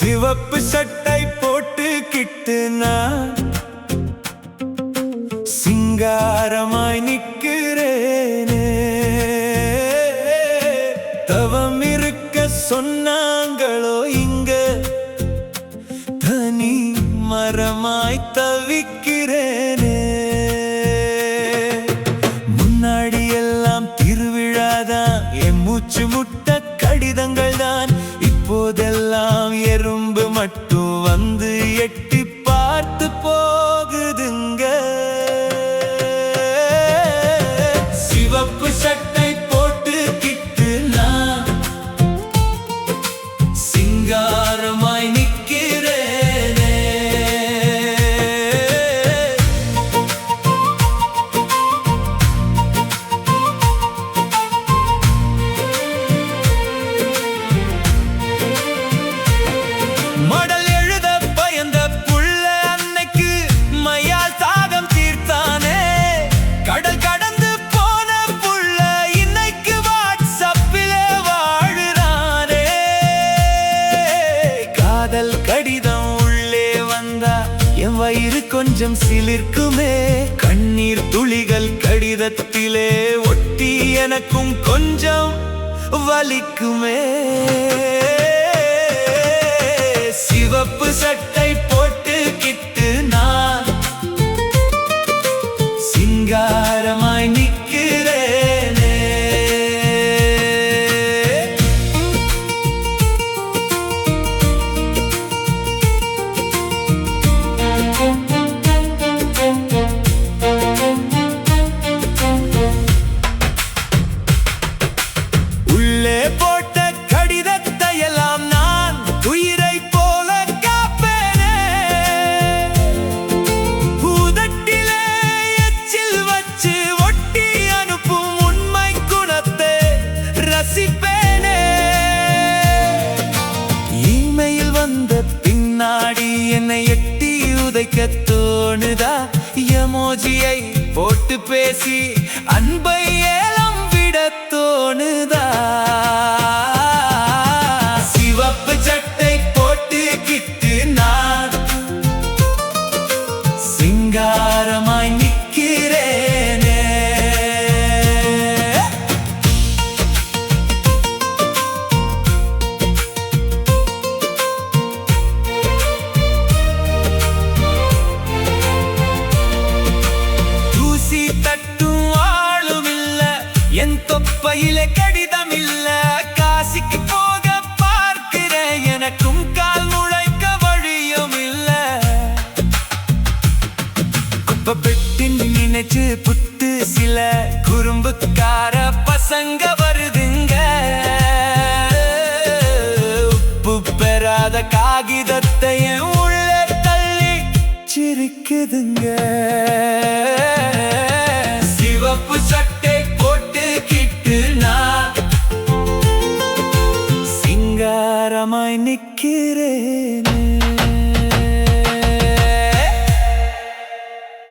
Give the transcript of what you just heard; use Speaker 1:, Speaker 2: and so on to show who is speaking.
Speaker 1: சிவப்பு சட்டை போட்டுக்கிட்டு நான் சிங்காரமாய் நிக்கிறேனே. தவம் இருக்க சொன்னாங்களோ இங்க, தனி மரமாய் தவிக்கிறேனே. முன்னாடி எல்லாம் திருவிழாதான், என் மூச்சு முட்ட கடிதங்கள் தான். இப்போதெல்லாம் எறும்பு மட்டும் வந்து எட்டி பார்த்து போகுதுங்க. சிவப்பு சட்டை போட்டுக்கிட்டு நான் சிங்காரமாய் நிக்கிறேனே. மடல் எழுத பயந்த புள்ள அன்னைக்கு மையால் தாகம் தீர்த்தானே. கடல் கடந்து போன புள்ள இன்னைக்கு வாட்ஸ்அப்பிலே வாழுறானே. காதல் கடிதம் உள்ளே வந்தா என் வயிறு கொஞ்சம் சிலிர்க்குமே. கண்ணீர் துளிகள் கடிதத்திலே ஒட்டி எனக்கும் கொஞ்சம் வலிக்குமே. சிவப்பு சட்டை போட்டுக்கிட்டு நான் சிங்காரமாய் நிக்கிறேனே. உள்ளே போட்ட கடிதத்தை எல்லாம் நான் உயிரை போல காப்பேனே. உதட்டிலே எச்சில் வச்சு ஒட்டி அனுப்பும் உண்மை குணத்தை ரசிப்பேனே. இமெயில் வந்த பின்னாடி என்னை எட்டி உதைக்க தோணுதா? எமோஜியை போட்டு பேசி அன்பை ஏலம் விட தோணுதா? சிவப்பு சட்டை போட்டுக்கிட்டு நான் சிங்காரமாய் நிக்கிறேனே. தூசி தட்டும் ஆளும் இல்ல, என் தொப்பையிலே கடிதம் இல்ல. காசிக்கு போக பார்க்கிறேன், எனக்கும் கால் நுழைக்க வழியும் இல்ல. குப்பை பெட்டின்னு நினைச்சு புத்து சில குறும்புக்கார பசங்க வருதுங்க. உப்பு பெறாத காகிதத்தை என் உள்ள தள்ளி சிரிக்குதுங்க. சிவப்பு